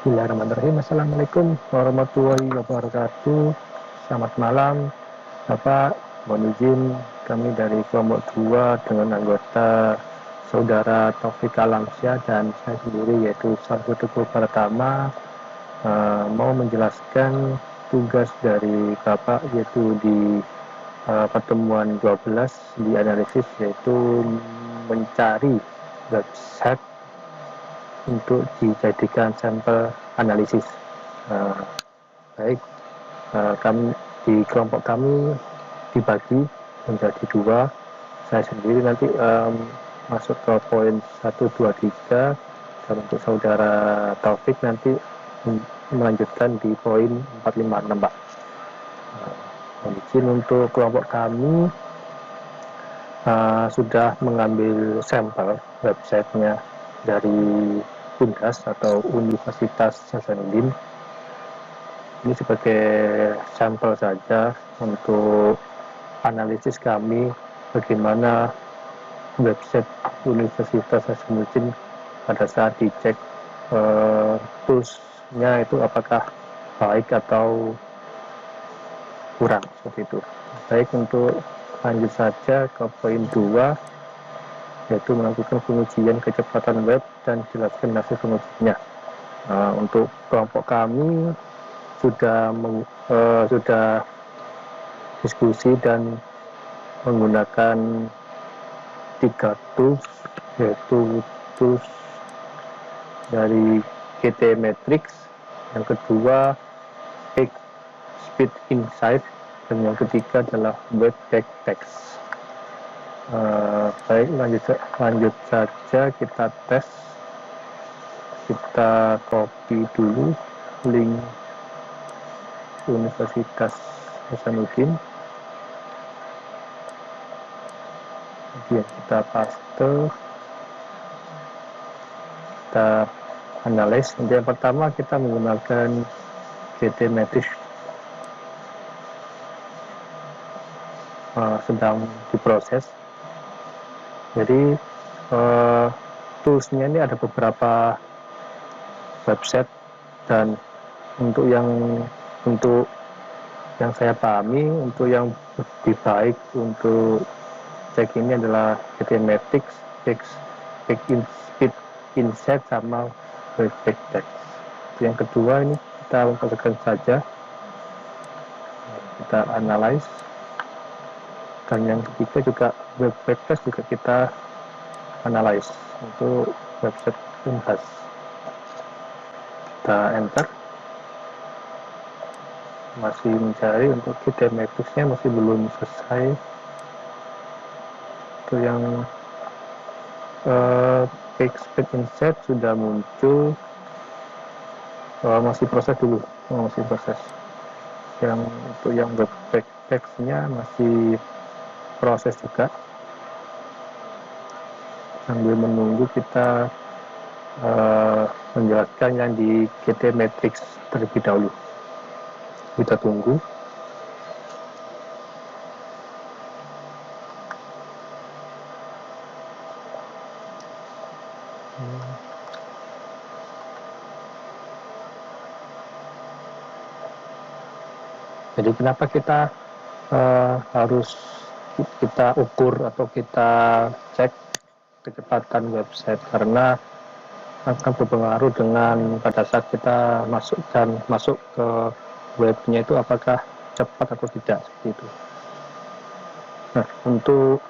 Bismillahirrahmanirrahim. Assalamualaikum warahmatullahi wabarakatuh. Selamat malam Bapak. Mohon izin kami dari kelompok 2 dengan anggota saudara Taufik Alamsyah dan saya sendiri yaitu Sarfu Teguh Pratama mau menjelaskan tugas dari Bapak yaitu di pertemuan 12 di analisis, yaitu mencari website untuk dijadikan sampel analisis. Baik, kami di kelompok kami dibagi menjadi 2. Saya sendiri nanti masuk ke poin 1, 2, 3, dan untuk saudara Taufik nanti melanjutkan di poin 4, 5, 6, Pak. Izin untuk kelompok kami sudah mengambil sampel websitenya dari Unhas atau Universitas Hasanuddin. Ini sebagai sampel saja untuk analisis kami bagaimana website Universitas Hasanuddin pada saat dicek toolsnya itu apakah baik atau kurang, seperti itu. Baik, untuk lanjut saja ke poin 2, yaitu melakukan pengujian kecepatan web dan jelaskan hasil pengujiannya. Untuk kelompok kami sudah diskusi dan menggunakan 3 tools, yaitu tools dari GT Matrix, yang kedua Speed Insight, dan yang ketiga adalah Webpack Text. Baik, lanjut saja kita tes. Kita copy dulu link Universitas Hasanuddin, kemudian kita paste, kita analyze. Untuk yang pertama kita menggunakan GT Matrix, sedang diproses. Jadi toolsnya ini ada beberapa website, dan untuk yang saya pahami, untuk yang lebih baik untuk cek ini adalah GT Matrix, Speed Insight, sama Webpack Text. Yang kedua ini kita masukkan saja, kita analyze. Dan yang ketiga juga Webpack Text juga kita analyze untuk website Unhas. Kita enter, masih mencari. Untuk GT Matrix-nya masih belum selesai. Itu yang Speed Insight sudah muncul, masih proses dulu, masih proses. Yang untuk yang Webpack Text-nya masih proses juga. Sambil menunggu kita menjelaskan yang di GT Matrix terlebih dahulu. Kita tunggu. Jadi kenapa kita harus kita ukur atau kita cek kecepatan website? Karena akan berpengaruh dengan pada saat kita masuk ke webnya itu apakah cepat atau tidak, seperti itu. Nah, untuk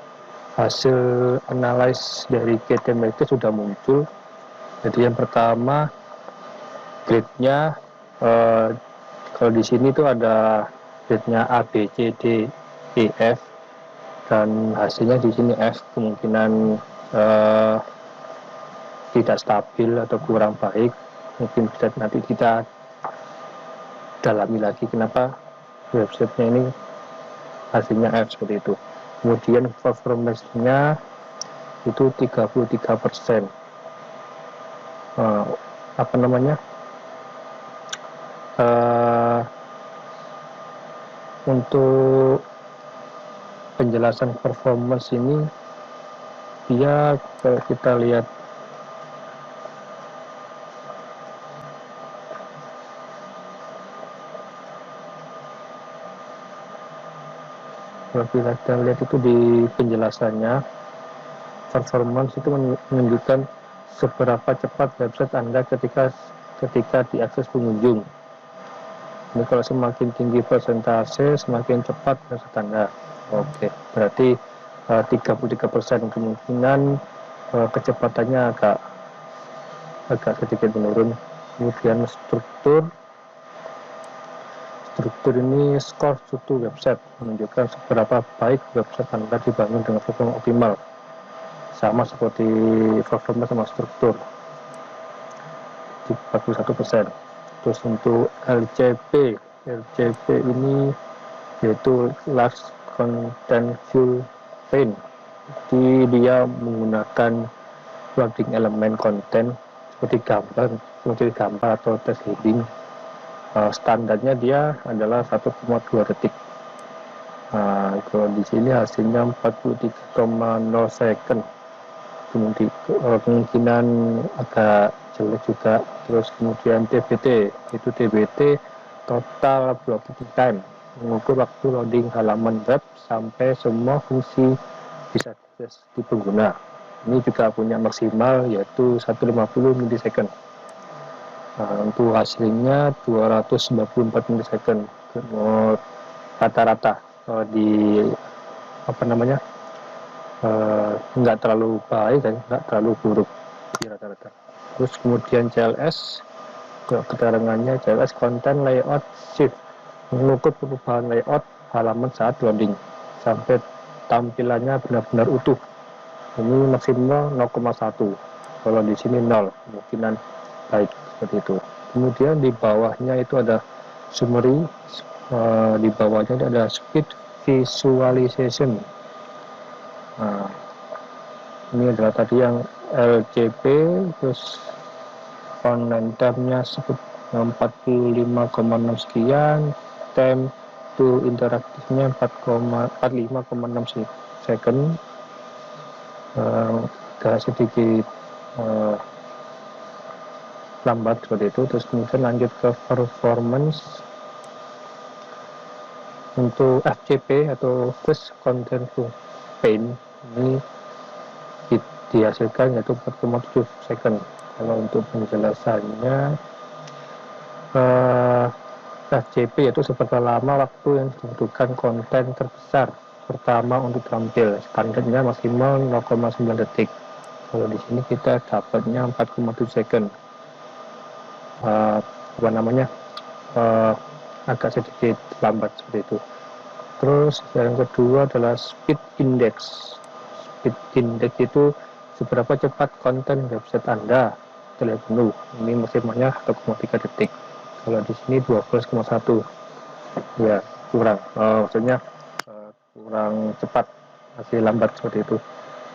hasil analysis dari GT Matrix sudah muncul. Jadi yang pertama, grade-nya kalau di sini tuh ada grade-nya A, B, C, D, E, F, dan hasilnya di sini F, kemungkinan tidak stabil atau kurang baik. Mungkin bisa nanti kita dalami lagi kenapa websitenya ini hasilnya F, seperti itu. Kemudian performance-nya itu 33%. Untuk penjelasan performance ini, dia kalau kita lihat Kalau kita lihat itu di penjelasannya, performance itu menunjukkan seberapa cepat website Anda ketika diakses pengunjung. Ini kalau semakin tinggi persentase, semakin cepat website Anda. Oke, berarti 33% kemungkinan kecepatannya agak sedikit menurun. Kemudian struktur ini skor suatu website, menunjukkan seberapa baik website Anda dibangun dengan performa optimal, sama seperti performa sama struktur di 41%. Terus untuk LCP ini yaitu Large Contentful Paint, jadi dia menggunakan loading elemen konten seperti gambar atau text heading. Standarnya dia adalah 1,2 detik. Kalau di sini hasilnya 43,0 second. Kemungkinan agak jelek juga. Terus kemudian TBT, itu TBT total blocking time, mengukur waktu loading halaman web sampai semua fungsi bisa diakses di pengguna. Ini juga punya maksimal yaitu 150 milisecond. Untuk hasilnya 294 milisecond rata-rata. Di nggak terlalu baik dan nggak terlalu buruk di rata-rata. Terus kemudian CLS, keterangannya CLS Content Layout Shift, mengukur perubahan layout halaman saat loading sampai tampilannya benar-benar utuh. Ini maksimal 0,1. Kalau di sini 0, kemungkinan baik seperti itu. Kemudian di bawahnya itu ada summary, di bawahnya ada speed visualization. Ini adalah tadi yang LCP, terus online time-nya 45,6 sekian, time to interaktifnya 45,6 second, agak sedikit lambat seperti itu. Terus kemudian lanjut ke performance. Untuk FCP atau Fast Contentful Paint ini dihasilkan yaitu 4,7 second. Kalau untuk penjelasannya, FCP yaitu seberapa lama waktu yang dibutuhkan konten terbesar pertama untuk tampil. Standarnya maksimal 0,9 detik. Kalau di sini kita dapatnya 4,7 second. Agak sedikit lambat seperti itu. Terus yang kedua adalah speed index. Speed index itu seberapa cepat konten website Anda terlihat penuh. Ini maksimalnya 1,3 detik. Kalau di sini 12,1, ya kurang. Maksudnya kurang cepat, masih lambat seperti itu.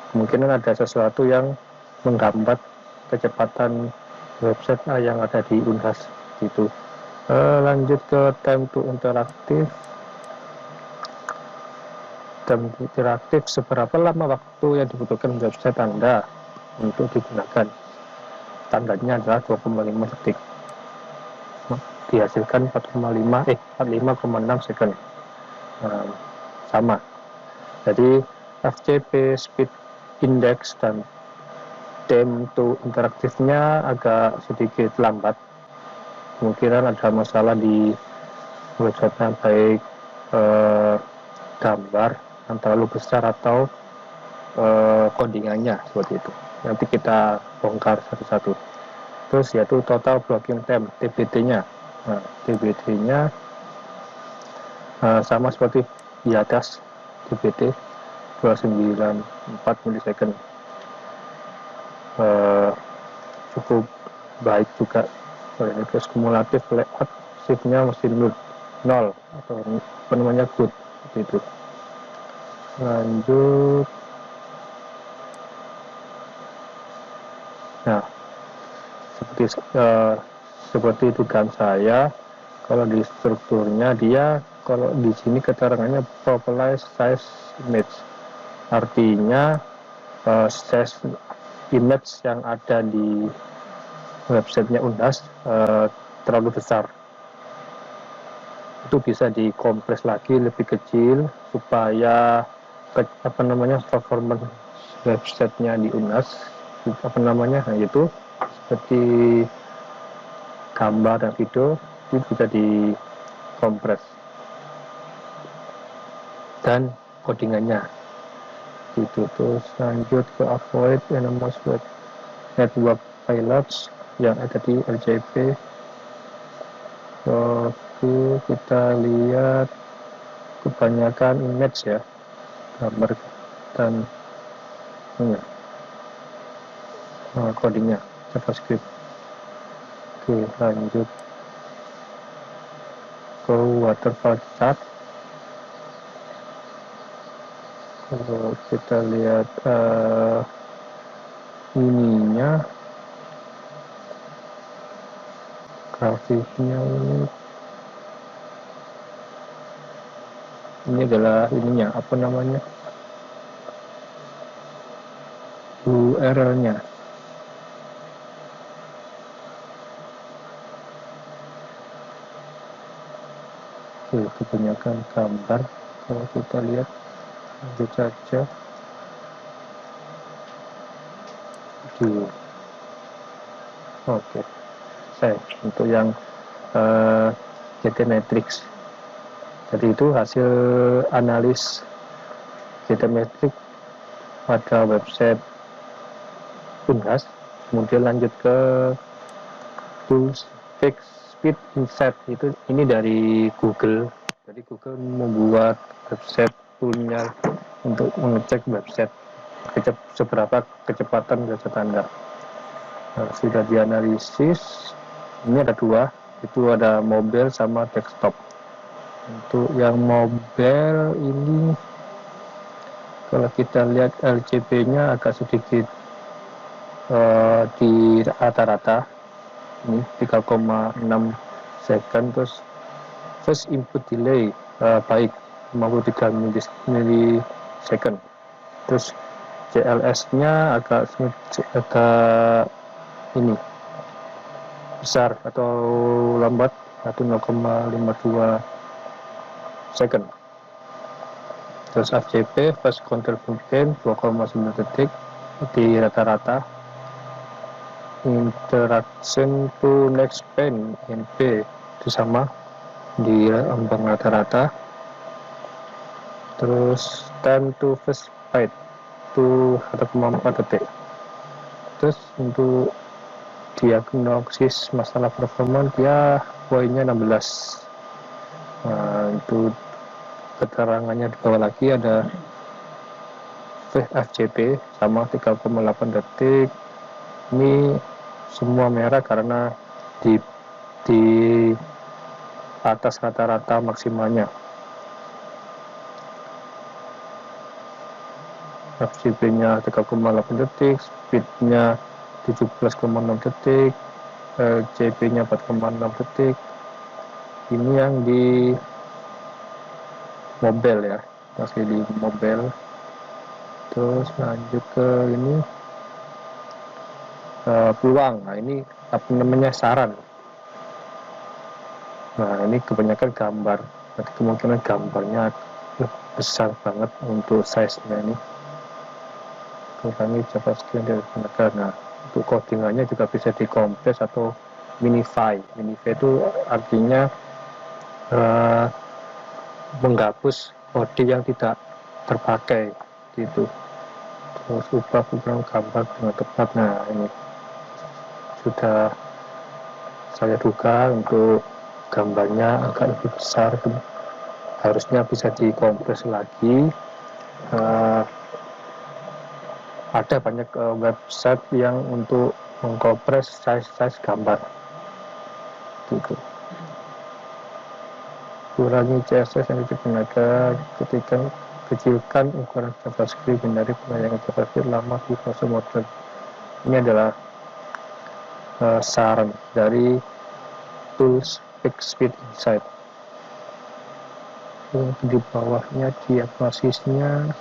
Kemungkinan ada sesuatu yang menghambat kecepatan website yang ada di Unhas gitu. Lanjut ke time to interaktif. Time to interaktif, seberapa lama waktu yang dibutuhkan website Anda untuk digunakan. Standarnya adalah 2,5 detik. Dihasilkan 45,6 second. Sama. Jadi FCP, speed index, dan time to interaktifnya agak sedikit lambat. Kemungkinan ada masalah di website-nya, baik gambar yang terlalu besar atau codingannya seperti itu. Nanti kita bongkar satu-satu. Terus yaitu total blocking time, TBT-nya. TBT-nya sama seperti di atas, TBT 294 milisecond. Cukup baik juga. Terus kumulatif layout shift-nya masih 0 atau good seperti itu. Lanjut. Nah, seperti dugaan saya, kalau di strukturnya dia, kalau di sini keterangannya properly size image, artinya size image yang ada di websitenya Unhas terlalu besar. itu bisa dikompres lagi lebih kecil supaya performance websitenya di UNAS itu seperti gambar dan video itu bisa dikompres dan codingannya gitu. Terus lanjut ke avoid anonymous web network payloads yang ada di LCP. Oke, kita lihat kebanyakan image ya, gambar dan codingnya JavaScript. Oke, lanjut ke waterfall chart. Kalau kita lihat ininya, grafiknya ini adalah ininya, URL-nya. Oke, kebanyakan gambar. Kalau kita lihat, lanjut saja. Oke, untuk yang GT Matrix. Jadi itu hasil analis GT Matrix pada website UNAS. Kemudian lanjut ke tools fix speed insight, ini dari Google. Jadi Google membuat website toolnya untuk mengecek website seberapa kecepatan website Anda. Sudah dianalisis, ini ada dua, itu ada mobile sama desktop. Untuk yang mobile ini kalau kita lihat LCP-nya agak sedikit di rata-rata ini 3,6 second. Terus first input delay baik 53 millisecond. Terus CLS-nya agak ini besar atau lambat, 0,52 second. Terus FCP first control time 2,9 detik di rata-rata. Interaction to next pane NP itu sama di ambang rata-rata. Terus time to first byte itu 1,4 detik. Terus untuk diagnosis masalah performa dia poinnya 16. Nah, itu keterangannya di bawah lagi ada FCP sama 3,8 detik. Ini semua merah karena di atas rata-rata maksimalnya. FCP-nya 3,8 detik, speed-nya 17,6 detik, CP-nya 4,6 detik. Ini yang di mobile ya, masih di mobile. Terus lanjut ke ini peluang. Nah, ini saran. Nah, ini kebanyakan gambar. Nanti kemungkinan gambarnya besar banget untuk size-nya ini. Kurangi JavaScript dari gunakan. Nah, untuk codingannya juga bisa dikompres atau minify. Minify itu artinya menghapus kode yang tidak terpakai gitu. Terus ubah ukuran gambar dengan tepat. Nah, ini sudah saya duga untuk gambarnya agak lebih besar, harusnya bisa dikompres lagi. Ada banyak website yang untuk mengkompres size gambar gitu. Kurangi CSS yang digunakan ketika kecilkan ukuran JavaScript, hindari penayangan JavaScript lama di fase modern. Ini adalah saran dari tools fix speed insight. Di bawahnya diagnosisnya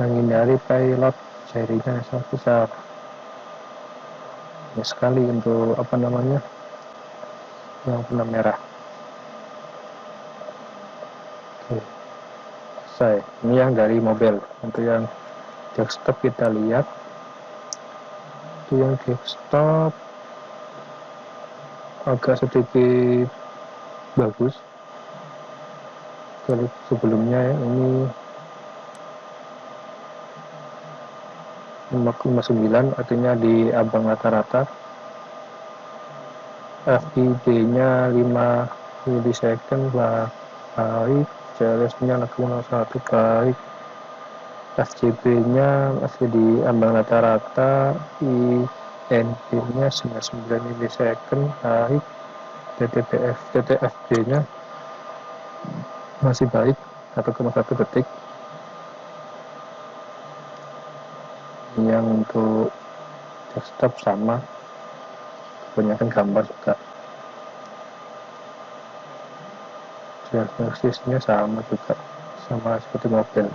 menghindari payload jaringan yang besar. Ya sekali untuk yang warna merah. Selesai. Ini yang dari mobile. Untuk yang desktop kita lihat, itu yang desktop agak sedikit bagus. Kalau sebelumnya ini 5,9, artinya di abang rata-rata. FID-nya 5 milisecond baik, CLS-nya 6,1 baik, SCP-nya masih di ambang rata-rata, INP-nya 99 milisecond baik, TTFD-nya masih baik 1,1 detik. Yang untuk desktop sama, kebanyakan gambar juga. Diagnosisnya sama juga, sama seperti mobil.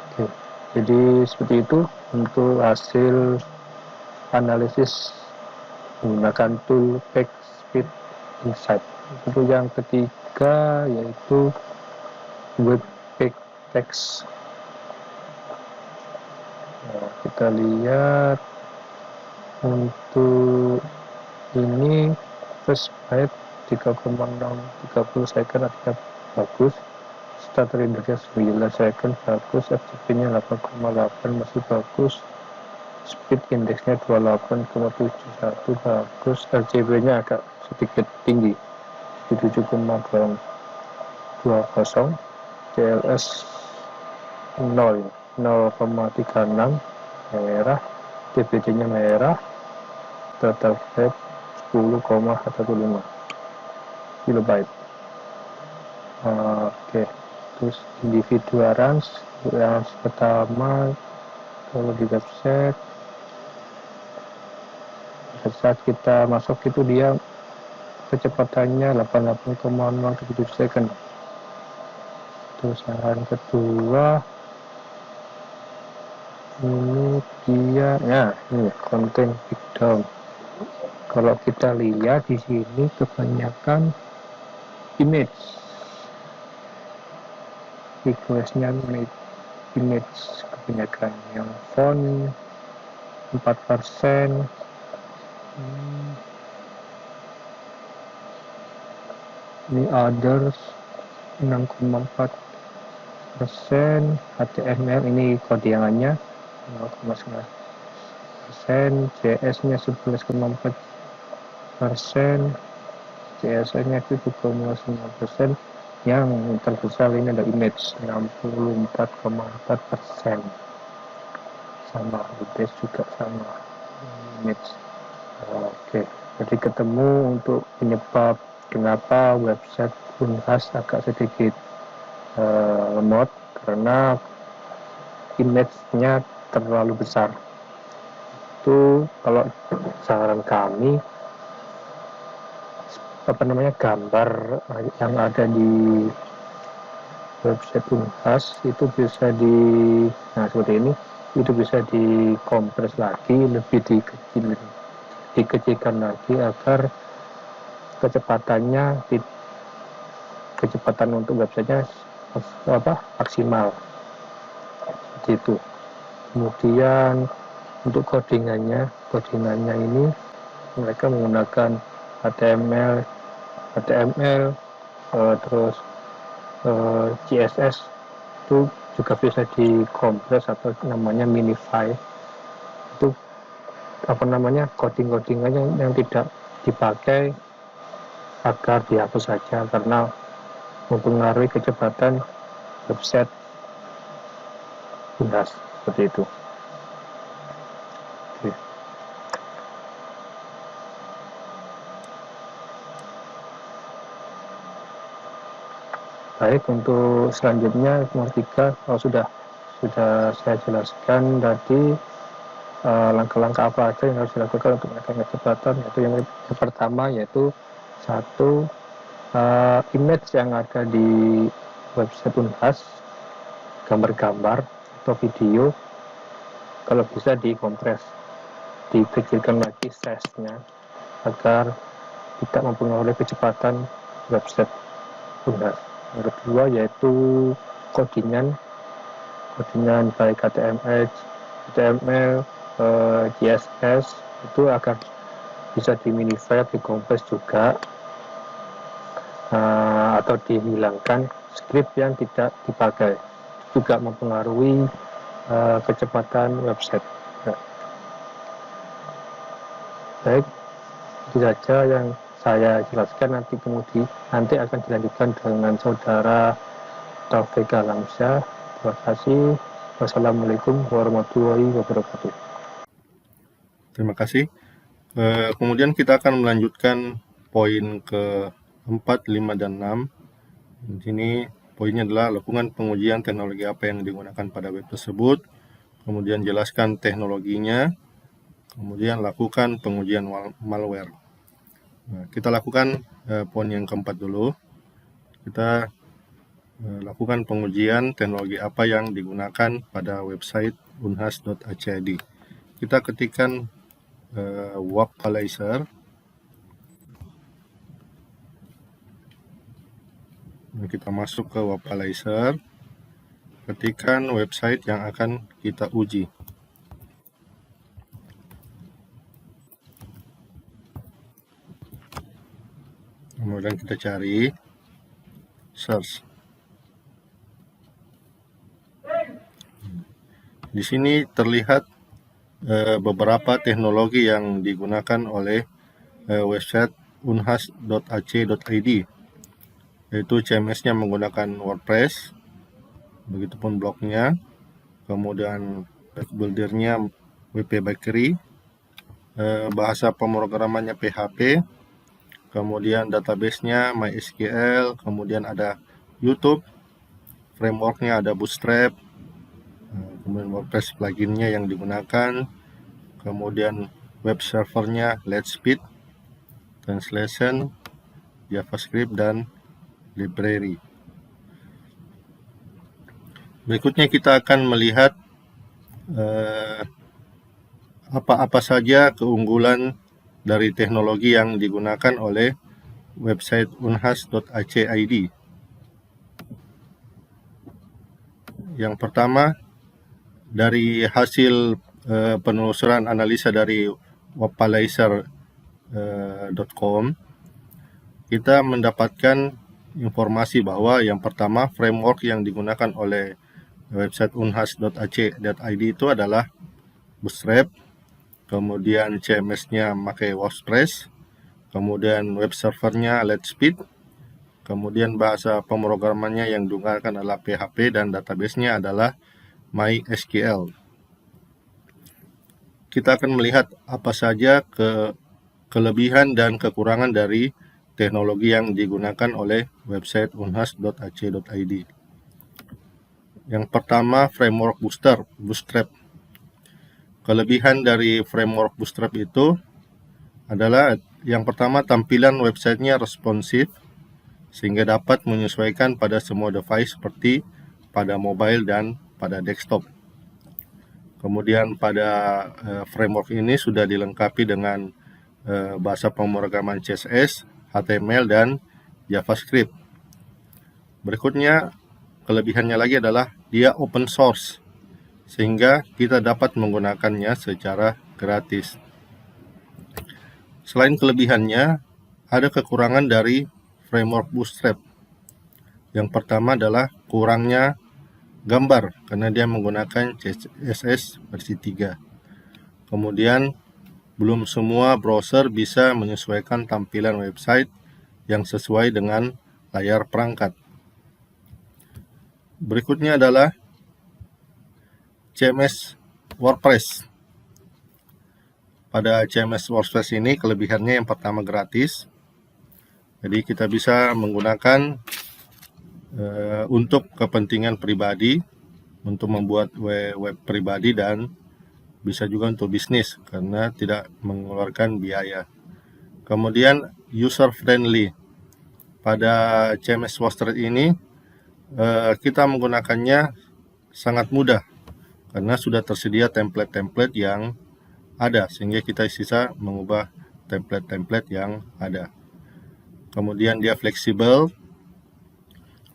Oke, jadi seperti itu untuk hasil analisis menggunakan tool PageSpeed Insight. Untuk yang ketiga yaitu web page text. Nah, kita lihat untuk ini first byte 3,6 30 second artinya bagus, start readernya 9 second bagus, FTP-nya 8,8 masih bagus, speed indexnya 28,71 bagus, RGB-nya agak sedikit tinggi 7,20, CLS 0,36 merah, DPD-nya merah, data web 10,15 kilobyte. Oke, terus individual runs yang pertama, kalau di website saat kita masuk itu dia kecepatannya 88,07 second. Terus yang kedua ini dia, ya ini konten breakdown. Kalau kita lihat di sini kebanyakan image, requestnya image kebanyakan, yang font 4%, ini others 6,4%, HTML ini kodiangannya 0,9%, JS-nya 11,4%, CSS-nya 7,9%, yang terbesar ini ada image 64,4%, sama base juga sama image. Oke, jadi ketemu untuk penyebab kenapa website Unhas agak sedikit lemot, karena image-nya terlalu besar. Itu kalau saran kami, gambar yang ada di website Unhas itu bisa seperti ini, itu bisa dikompres lagi, lebih dikecilkan lagi agar kecepatan untuk websitenya maksimal, seperti itu. Kemudian untuk codingannya ini mereka menggunakan HTML, terus CSS itu juga bisa dikompres atau namanya minify. Itu codingannya yang tidak dipakai agar dihapus saja karena mempengaruhi kecepatan website Unhas, seperti itu. Oke. Baik, untuk selanjutnya nomor 3 sudah saya jelaskan tadi langkah-langkah apa aja yang harus dilakukan untuk menekan kecepatan. Yaitu yang pertama yaitu satu, image yang ada di website Unhas, gambar-gambar atau video, kalau bisa dikompres, dikecilkan lagi size-nya agar tidak mempengaruhi kecepatan website. Unhas. Yang kedua yaitu codingan baik HTML, CSS itu akan bisa diminify, dikompres juga, atau dihilangkan script yang tidak dipakai, juga mempengaruhi kecepatan website. Nah, baik, itu saja yang saya jelaskan. Nanti akan dilanjutkan dengan saudara Taufik Alamsyah. Terima kasih. Wassalamualaikum warahmatullahi wabarakatuh. Terima kasih. Kemudian kita akan melanjutkan poin ke-4, 5, dan 6. Di sini poinnya adalah lakukan pengujian teknologi apa yang digunakan pada web tersebut, kemudian jelaskan teknologinya, kemudian lakukan pengujian malware. Nah, kita lakukan poin yang keempat dulu. Kita lakukan pengujian teknologi apa yang digunakan pada website unhas.ac.id. Kita ketikkan Wapalizer. Kita masuk ke Wapalizer, ketikkan website yang akan kita uji. Kemudian kita cari, search. Di sini terlihat beberapa teknologi yang digunakan oleh website unhas.ac.id, yaitu CMS-nya menggunakan WordPress, begitupun blognya, kemudian page builder-nya WP Bakery, bahasa pemrogramannya PHP, kemudian database-nya MySQL, kemudian ada YouTube, framework-nya ada Bootstrap, kemudian WordPress plugin-nya yang digunakan, kemudian web server-nya Lightspeed, translation, JavaScript, dan library. Berikutnya kita akan melihat apa-apa saja keunggulan dari teknologi yang digunakan oleh website unhas.ac.id. Yang pertama, dari hasil penelusuran analisa dari wapalizer.com, kita mendapatkan informasi bahwa yang pertama, framework yang digunakan oleh website unhas.ac.id itu adalah Bootstrap, kemudian CMS-nya pakai WordPress, kemudian web servernya Lightspeed, kemudian bahasa pemrogramannya yang digunakan adalah PHP, dan database-nya adalah MySQL. Kita akan melihat apa saja kelebihan dan kekurangan dari teknologi yang digunakan oleh website unhas.ac.id. Yang pertama, framework Bootstrap. Kelebihan dari framework Bootstrap itu adalah yang pertama, tampilan websitenya responsif sehingga dapat menyesuaikan pada semua device seperti pada mobile dan pada desktop. Kemudian pada framework ini sudah dilengkapi dengan bahasa pemrograman CSS, HTML, dan JavaScript. Berikutnya, kelebihannya lagi adalah dia open source, sehingga kita dapat menggunakannya secara gratis. Selain kelebihannya, ada kekurangan dari framework Bootstrap. Yang pertama adalah kurangnya gambar, karena dia menggunakan CSS versi 3. Kemudian, belum semua browser bisa menyesuaikan tampilan website yang sesuai dengan layar perangkat. Berikutnya adalah CMS WordPress. Pada CMS WordPress ini kelebihannya yang pertama gratis. Jadi kita bisa menggunakan untuk kepentingan pribadi, untuk membuat web pribadi, dan bisa juga untuk bisnis karena tidak mengeluarkan biaya. Kemudian user friendly. Pada CMS WordPress ini kita menggunakannya sangat mudah karena sudah tersedia template-template yang ada, sehingga kita bisa mengubah template-template yang ada. Kemudian dia fleksibel,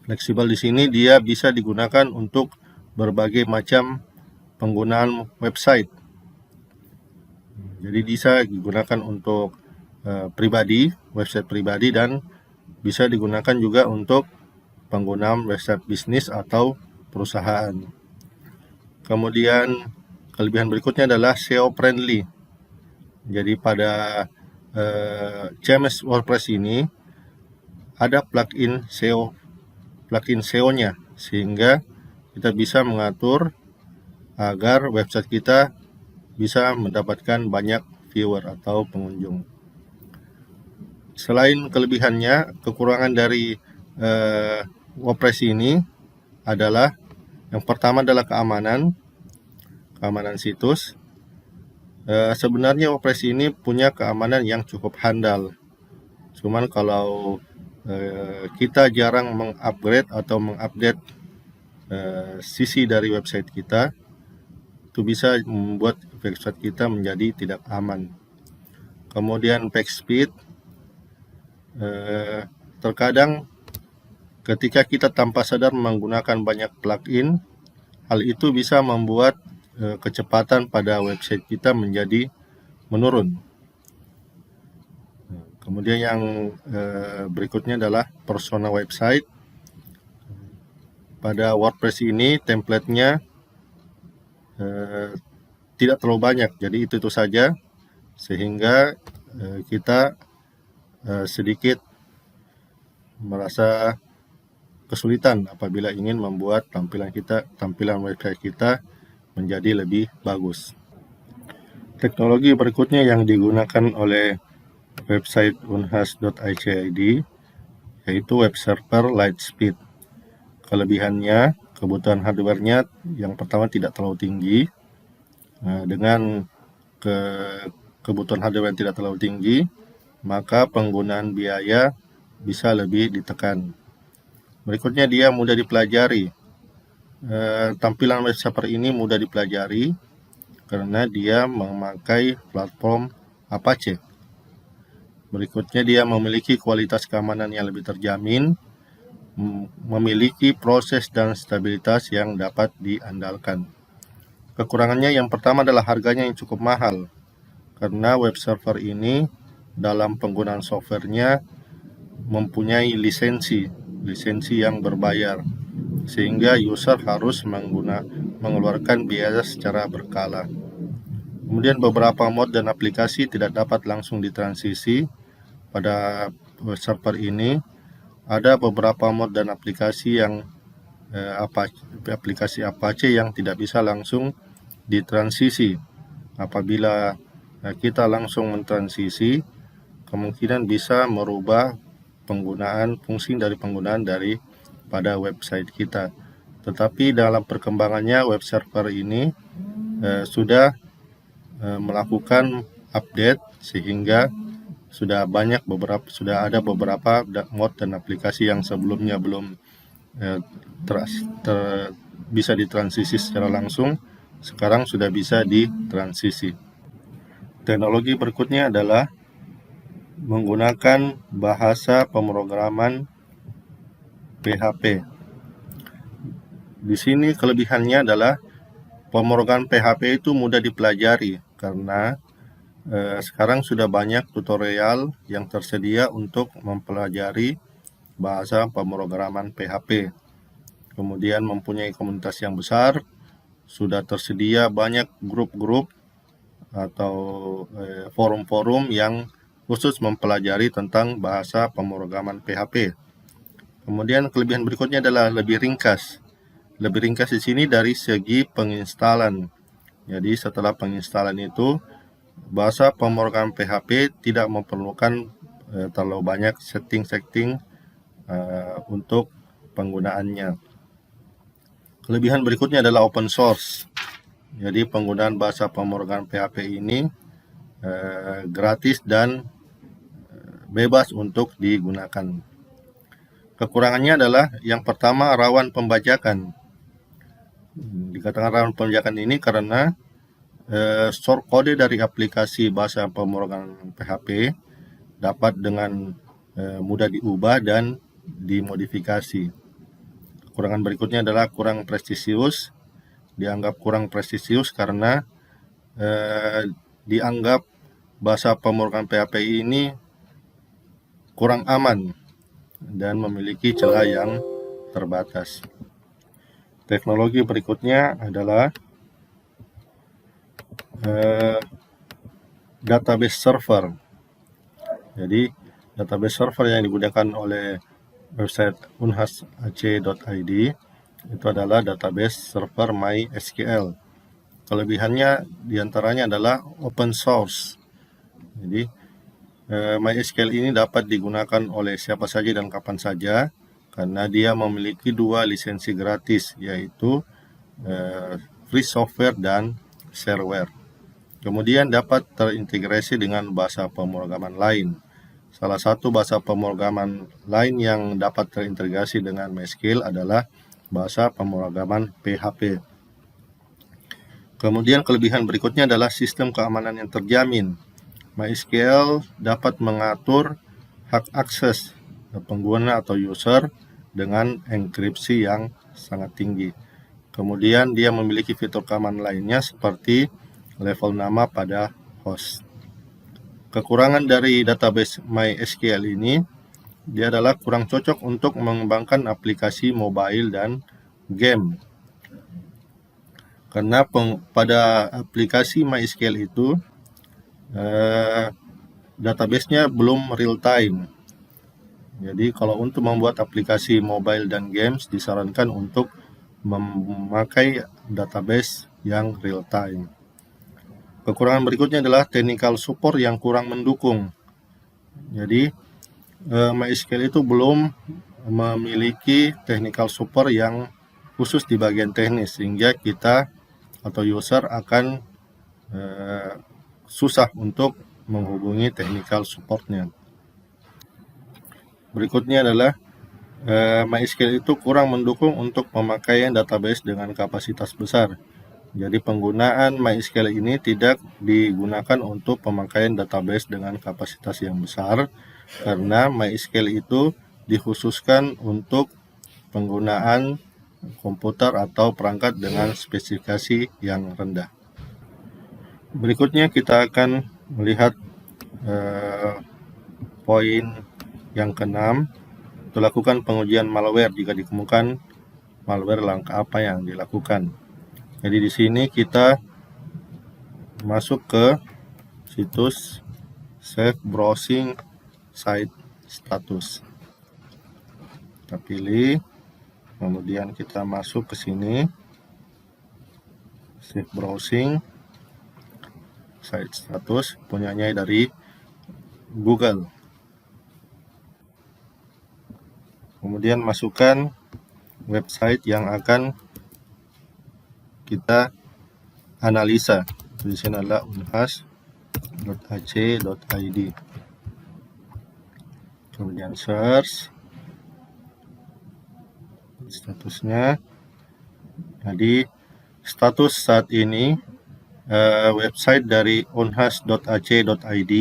Fleksibel di sini dia bisa digunakan untuk berbagai macam penggunaan website. Jadi bisa digunakan untuk pribadi, website pribadi, dan bisa digunakan juga untuk penggunaan website bisnis atau perusahaan. Kemudian kelebihan berikutnya adalah SEO friendly. Jadi pada CMS WordPress ini ada plugin SEO-nya, sehingga kita bisa mengatur agar website kita bisa mendapatkan banyak viewer atau pengunjung. Selain kelebihannya, kekurangan dari WordPress ini adalah yang pertama adalah keamanan situs. Sebenarnya WordPress ini punya keamanan yang cukup handal. Cuman kalau kita jarang mengupgrade atau mengupdate sisi dari website kita, itu bisa membuat website kita menjadi tidak aman. Kemudian page speed, terkadang ketika kita tanpa sadar menggunakan banyak plugin, hal itu bisa membuat kecepatan pada website kita menjadi menurun. Kemudian yang berikutnya adalah persona website. Pada WordPress ini template-nya tidak terlalu banyak, jadi itu saja, sehingga kita sedikit merasa kesulitan apabila ingin membuat tampilan website kita menjadi lebih bagus. Teknologi berikutnya yang digunakan oleh website unhas.id yaitu web server Lightspeed. Kelebihannya, kebutuhan hardware-nya yang pertama tidak terlalu tinggi. Dengan kebutuhan hardware yang tidak terlalu tinggi, maka penggunaan biaya bisa lebih ditekan. Berikutnya, dia mudah dipelajari. Tampilan web server ini mudah dipelajari karena dia memakai platform Apache. Berikutnya, dia memiliki kualitas keamanan yang lebih terjamin, memiliki proses dan stabilitas yang dapat diandalkan. Kekurangannya yang pertama adalah harganya yang cukup mahal, karena web server ini dalam penggunaan softwarenya mempunyai lisensi yang berbayar, sehingga user harus mengeluarkan biaya secara berkala. Kemudian beberapa mod dan aplikasi tidak dapat langsung ditransisi pada web server ini. Ada beberapa mod dan aplikasi yang aplikasi Apache yang tidak bisa langsung ditransisi. Apabila kita langsung mentransisi, kemungkinan bisa merubah fungsi dari penggunaan pada website kita. Tetapi dalam perkembangannya web server ini sudah melakukan update, sehingga sudah ada beberapa mod dan aplikasi yang sebelumnya belum bisa ditransisi secara langsung, sekarang sudah bisa ditransisi. Teknologi berikutnya adalah menggunakan bahasa pemrograman PHP. Di sini kelebihannya adalah pemrograman PHP itu mudah dipelajari karena sekarang sudah banyak tutorial yang tersedia untuk mempelajari bahasa pemrograman PHP. Kemudian mempunyai komunitas yang besar, sudah tersedia banyak grup-grup atau forum-forum yang khusus mempelajari tentang bahasa pemrograman PHP. Kemudian kelebihan berikutnya adalah lebih ringkas. Lebih ringkas di sini dari segi penginstalan. Jadi setelah penginstalan itu, bahasa pemrograman PHP tidak memerlukan terlalu banyak setting untuk penggunaannya. Kelebihan berikutnya adalah open source. Jadi penggunaan bahasa pemrograman PHP ini gratis dan bebas untuk digunakan. Kekurangannya adalah yang pertama rawan pembajakan. Dikatakan rawan pembajakan ini karena source kode dari aplikasi bahasa pemrograman PHP dapat dengan mudah diubah dan dimodifikasi. kekurangan berikutnya adalah kurang prestisius. Dianggap kurang prestisius karena dianggap bahasa pemrograman PHP ini kurang aman dan memiliki celah yang terbatas. Teknologi berikutnya adalah database server. Jadi database server yang digunakan oleh website unhas.ac.id itu adalah database server MySQL. Kelebihannya diantaranya adalah open source. Jadi MySQL ini dapat digunakan oleh siapa saja dan kapan saja karena dia memiliki 2 lisensi gratis, yaitu free software dan shareware. Kemudian dapat terintegrasi dengan bahasa pemrograman lain. Salah satu bahasa pemrograman lain yang dapat terintegrasi dengan MySQL adalah bahasa pemrograman PHP. Kemudian kelebihan berikutnya adalah sistem keamanan yang terjamin. MySQL dapat mengatur hak akses pengguna atau user dengan enkripsi yang sangat tinggi. Kemudian dia memiliki fitur keamanan lainnya seperti level nama pada host. Kekurangan dari database MySQL ini, dia adalah kurang cocok untuk mengembangkan aplikasi mobile dan game. Karena pada aplikasi MySQL itu, database-nya belum real time. Jadi kalau untuk membuat aplikasi mobile dan games, disarankan untuk memakai database yang real time. Kekurangan berikutnya adalah technical support yang kurang mendukung. Jadi MySQL itu belum memiliki technical support yang khusus di bagian teknis, sehingga kita atau user akan susah untuk menghubungi technical support-nya. Berikutnya adalah MySQL itu kurang mendukung untuk pemakaian database dengan kapasitas besar. Jadi penggunaan MySQL ini tidak digunakan untuk pemakaian database dengan kapasitas yang besar karena MySQL itu dikhususkan untuk penggunaan komputer atau perangkat dengan spesifikasi yang rendah. Berikutnya kita akan melihat poin yang ke-6, untuk lakukan pengujian malware. Jika ditemukan malware, langkah apa yang dilakukan? Jadi di sini kita masuk ke situs Save Browsing Site Status. Kita pilih, kemudian kita masuk ke sini, Save Browsing Site Status, punyanya dari Google. Kemudian masukkan website yang akan kita analisa. Di sini adalah unhas.ac.id. Kemudian search statusnya. Jadi status saat ini website dari unhas.ac.id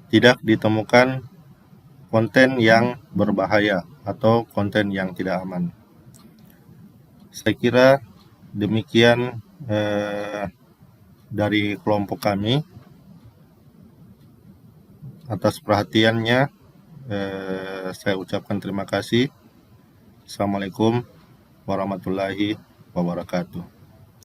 tidak ditemukan konten yang berbahaya atau konten yang tidak aman. Saya kira demikian dari kelompok kami. Atas perhatiannya saya ucapkan terima kasih. Assalamualaikum warahmatullahi wabarakatuh.